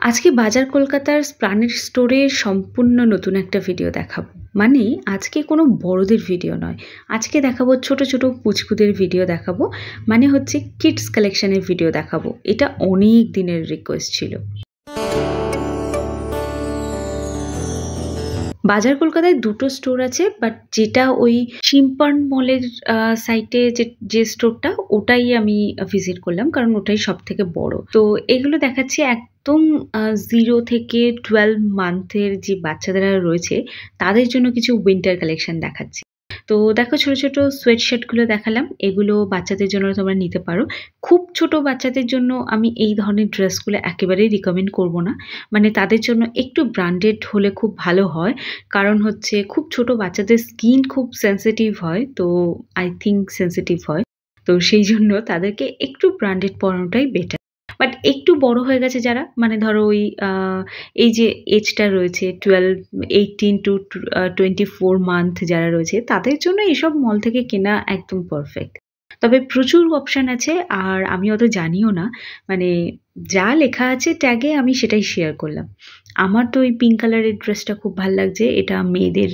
আজকে বাজার কলকাতার প্রাণের স্টোরে সম্পূর্ণ নতুন একটা ভিডিও দেখাবো। মানে আজকে কোনো বড়দের ভিডিও নয়, আজকে দেখাবো ছোট ছোট পুচকুদের ভিডিও দেখাবো। মানে হচ্ছে কিডস কালেকশনের ভিডিও দেখাবো। এটা অনেক দিনের রিকোয়েস্ট ছিল। বাজার কলকাতায় দুটো স্টোর আছে, বাট যেটা ওই শিম্পার্ন মলের সাইটে যে স্টোরটা, ওটাই আমি ভিজিট করলাম, কারণ ওটাই সব থেকে বড়। তো এগুলো দেখাচ্ছি একদম 0 থেকে 12 মান্থের যে বাচ্চাদের রয়েছে তাদের জন্য কিছু উইন্টার কালেকশন দেখাচ্ছি। তো দেখো, ছোট ছোট সোয়েট শার্টগুলো দেখালাম, এগুলো বাচ্চাদের জন্য তোমরা নিতে পারো। খুব ছোট বাচ্চাদের জন্য আমি এই ধরনের ড্রেসগুলো একেবারেই রিকমেন্ড করব না। মানে তাদের জন্য একটু ব্র্যান্ডেড হলে খুব ভালো হয়, কারণ হচ্ছে খুব ছোট বাচ্চাদের স্কিন খুব সেন্সিটিভ হয়, তো আই থিঙ্ক সেন্সিটিভ হয়, তো সেই জন্য তাদেরকে একটু ব্র্যান্ডেড পরানোটাই বেটার। বাট একটু বড় হয়ে গেছে যারা, মানে ধরো ওই এই যে এজটা রয়েছে 18 টু 24 মান্থ যারা রয়েছে, তাদের জন্য এসব মল থেকে কেনা একদম পারফেক্ট। তবে প্রচুর অপশান আছে, আর আমি অত জানিও না, মানে যা লেখা আছে ট্যাগে আমি সেটাই শেয়ার করলাম। আমার তো ওই পিঙ্ক কালারের ড্রেসটা খুব ভালো লাগছে, এটা মেয়েদের,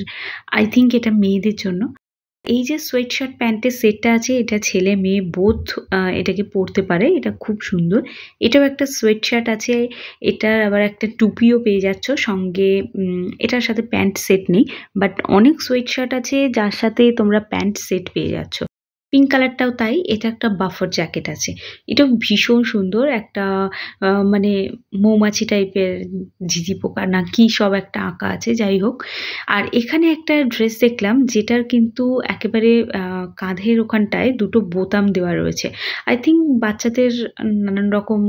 আই থিঙ্ক এটা মেয়েদের জন্য। এই যে সোয়েট শার্ট প্যান্টের সেটটা আছে, এটা ছেলে মেয়ে বোথ এটাকে পরতে পারে, এটা খুব সুন্দর। এটাও একটা সোয়েট শার্ট আছে, এটার আবার একটা টুপিও পেয়ে যাচ্ছ সঙ্গে। এটার সাথে প্যান্ট সেট নেই, বাট অনেক সোয়েট শার্ট আছে যার সাথে তোমরা প্যান্ট সেট পেয়ে যাচ্ছ। পিঙ্ক কালারটাও তাই, এটা একটা বাফার জ্যাকেট আছে, এটাও ভীষণ সুন্দর। একটা মানে মৌমাছি টাইপের ঝিঝি পোকা না কি সব একটা আঁকা আছে, যাই হোক। আর এখানে একটা ড্রেস দেখলাম যেটার কিন্তু একেবারে কাঁধের ওখানটায় দুটো বোতাম দেওয়া রয়েছে। আই থিঙ্ক বাচ্চাদের নানান রকম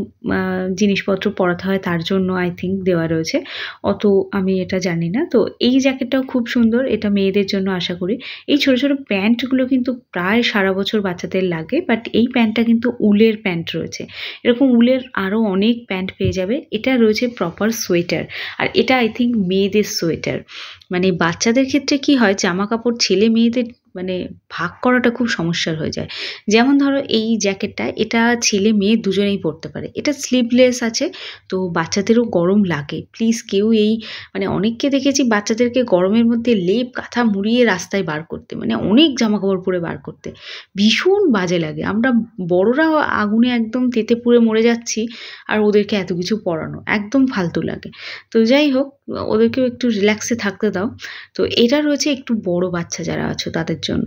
জিনিসপত্র পরাতে হয়, তার জন্য আই থিঙ্ক দেওয়া রয়েছে, অত আমি এটা জানি না। তো এই জ্যাকেটটাও খুব সুন্দর, এটা মেয়েদের জন্য আশা করি। এই ছোট ছোট প্যান্টগুলো কিন্তু প্রায় সারা বছর বাচ্চাদের লাগে, বাট এই প্যান্টটা কিন্তু উলের প্যান্ট রয়েছে। এরকম উলের আরও অনেক প্যান্ট পেয়ে যাবে। এটা রয়েছে প্রপার সোয়েটার, আর এটা আই থিঙ্ক মেয়েদের সোয়েটার। মানে বাচ্চাদের ক্ষেত্রে কি হয়, জামা কাপড় ছেলে মেয়েদের মানে ভাগ করাটা খুব সমস্যার হয়ে যায়। যেমন ধরো এই জ্যাকেটটা, এটা ছেলে মেয়ে দুজনেই পরতে পারে, এটা স্লিভলেস আছে, তো বাচ্চাদেরও গরম লাগে। প্লিজ কেউ এই, মানে অনেককে দেখেছি বাচ্চাদেরকে গরমের মধ্যে লেপ কাঁথা মুড়িয়ে রাস্তায় বার করতে, মানে অনেক জামা কাপড় পরে বার করতে, ভীষণ বাজে লাগে। আমরা বড়রা আগুনে একদম তেতে পুড়ে মরে যাচ্ছি, আর ওদেরকে এত কিছু পরানো একদম ফালতু লাগে। তো যাই হোক, ওদেরকেও একটু রিল্যাক্সে থাকতে দাও। তো এটা রয়েছে একটু বড় বাচ্চা যারা আছো তাদের জন্য,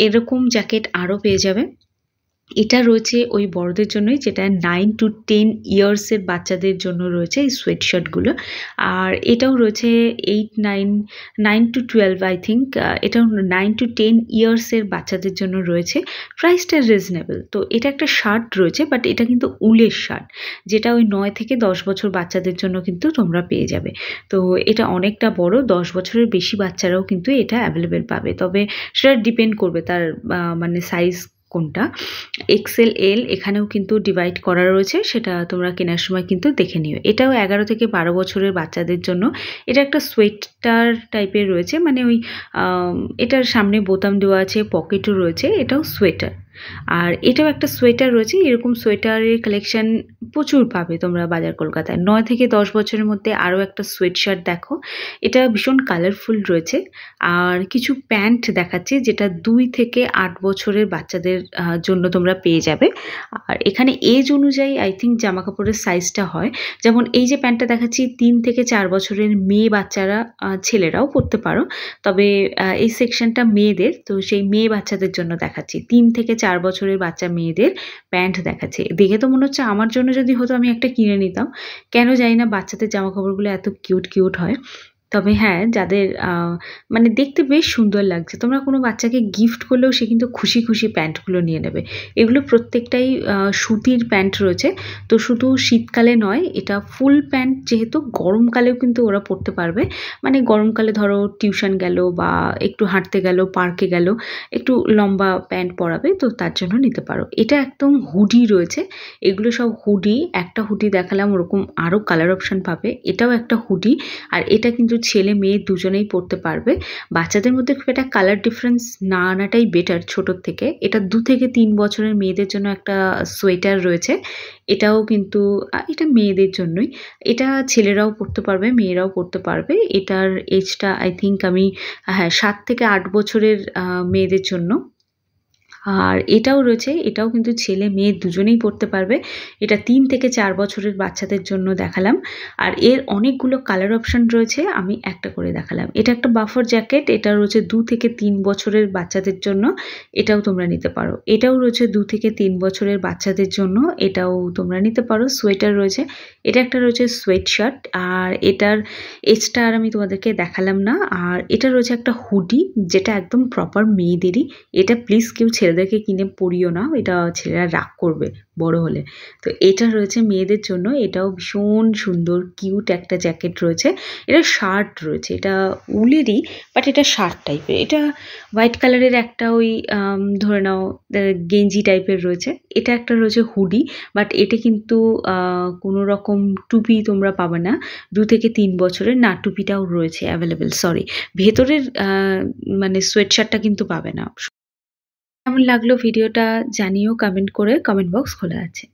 এরকম জ্যাকেট আরও পেয়ে যাবে। এটা রয়েছে ওই বড়দের জন্যই, যেটা 9 to 10 ইয়ার্সের বাচ্চাদের জন্য রয়েছে এই সোয়েট শার্টগুলো। আর এটাও রয়েছে 9 to 12 আই থিঙ্ক, এটাও 9 to 10 ইয়ার্সের বাচ্চাদের জন্য রয়েছে। প্রাইসটা রিজনেবল। তো এটা একটা শার্ট রয়েছে, বাট এটা কিন্তু উলের শার্ট, যেটা ওই 9 থেকে 10 বছর বাচ্চাদের জন্য কিন্তু তোমরা পেয়ে যাবে। তো এটা অনেকটা বড়, 10 বছরের বেশি বাচ্চারাও কিন্তু এটা অ্যাভেলেবেল পাবে, তবে সেটা ডিপেন্ড করবে তার মানে সাইজ কোনটা। এক্সেল এল এখানেও কিন্তু ডিভাইড করা রয়েছে, সেটা তোমরা কেনার সময় কিন্তু দেখে নিও। এটাও 11 থেকে 12 বছরের বাচ্চাদের জন্য। এটা একটা সোয়েটার টাইপের রয়েছে, মানে ওই এটার সামনে বোতাম দেওয়া আছে, পকেটও রয়েছে, এটাও সোয়েটার। আর এটাও একটা সোয়েটার রয়েছে। এরকম সোয়েটারের কালেকশন প্রচুর পাবে তোমরা বাজার কলকাতায়। 9 থেকে 10 বছরের মধ্যে আরও একটা সোয়েট শার্ট দেখো, এটা ভীষণ কালারফুল রয়েছে। আর কিছু প্যান্ট দেখাচ্ছি, যেটা 2 থেকে 8 বছরের বাচ্চাদের জন্য তোমরা পেয়ে যাবে। আর এখানে এজ অনুযায়ী আই থিঙ্ক জামা কাপড়ের সাইজটা হয়। যেমন এই যে প্যান্টটা দেখাচ্ছি, 3 থেকে 4 বছরের মেয়ে বাচ্চারা, ছেলেরাও পরতে পারো, তবে এই সেকশনটা মেয়েদের, তো সেই মেয়ে বাচ্চাদের জন্য দেখাচ্ছি। 3 থেকে 4 বছরের বাচ্চা মেয়েদের প্যান্ট দেখাচ্ছে। দেখে তো মনে হচ্ছে আমার জন্য যদি হতো আমি একটা কিনে নিতাম। কেন জানি না, বাচ্চাদের জামা কাপড়গুলো এত কিউট কিউট হয়। তবে হ্যাঁ, যাদের মানে দেখতে বেশ সুন্দর লাগছে, তোমরা কোনো বাচ্চাকে গিফট করলেও সে কিন্তু খুশি খুশি প্যান্টগুলো নিয়ে নেবে। এগুলো প্রত্যেকটাই সুতির প্যান্ট রয়েছে। তো শুধু শীতকালে নয়, এটা ফুল প্যান্ট, যেহেতু গরমকালেও কিন্তু ওরা পরতে পারবে। মানে গরমকালে ধরো টিউশন গেল বা একটু হাঁটতে গেল, পার্কে গেল, একটু লম্বা প্যান্ট পরাবে, তো তার জন্য নিতে পারো। এটা একদম হুডি রয়েছে, এগুলো সব হুডি। একটা হুডি দেখালাম, ওরকম আরও কালার অপশান পাবে। এটাও একটা হুডি, আর এটা কিন্তু ছেলে মেয়ে দুজনেই পরতে পারবে। বাচ্চাদের মধ্যে খুব একটা কালার ডিফারেন্স না আনাটাই বেটার ছোটোর থেকে। এটা 2 থেকে 3 বছরের মেয়েদের জন্য একটা সোয়েটার রয়েছে। এটাও কিন্তু এটা মেয়েদের জন্যই। এটা ছেলেরাও পরতে পারবে, মেয়েরাও পরতে পারবে। এটার এজটা আই থিংক আমি 7 থেকে 8 বছরের মেয়েদের জন্য। আর এটাও রয়েছে, এটাও কিন্তু ছেলে মেয়ে দুজনেই পরতে পারবে। এটা 3 থেকে 4 বছরের বাচ্চাদের জন্য দেখালাম। আর এর অনেকগুলো কালার অপশন রয়েছে, আমি একটা করে দেখালাম। এটা একটা বাফার জ্যাকেট, এটা রয়েছে 2 থেকে 3 বছরের বাচ্চাদের জন্য, এটাও তোমরা নিতে পারো। এটাও রয়েছে 2 থেকে 3 বছরের বাচ্চাদের জন্য, এটাও তোমরা নিতে পারো। সোয়েটার রয়েছে, এটা একটা রয়েছে সোয়েট শার্ট, আর এটার এজটা আর আমি তোমাদেরকে দেখালাম না। আর এটা রয়েছে একটা হুডি, যেটা একদম প্রপার মেয়েদেরই। এটা প্লিজ কেউ ছেলেদেরকে কিনে পরিও না, এটা ছেলেরা রাগ করবে বড় হলে। তো এটা রয়েছে মেয়েদের জন্য, এটাও ভীষণ সুন্দর কিউট একটা জ্যাকেট রয়েছে। এটা শার্ট রয়েছে, এটা উলেরই বাট এটা শার্ট টাইপের। এটা হোয়াইট কালারের একটা ওই ধরে নাও গেঞ্জি টাইপের রয়েছে। এটা একটা রয়েছে হুডি, বাট এটা কিন্তু কোনো রকম টুপি তোমরা পাবে না। 2 থেকে 3 বছরের না, টুপিটাও রয়েছে অ্যাভেলেবেল, সরি। ভেতরের মানে সোয়েট শার্টটা কিন্তু পাবে না। কেমন লাগলো ভিডিওটা জানিও কমেন্ট করে, কমেন্ট বক্স খোলা আছে।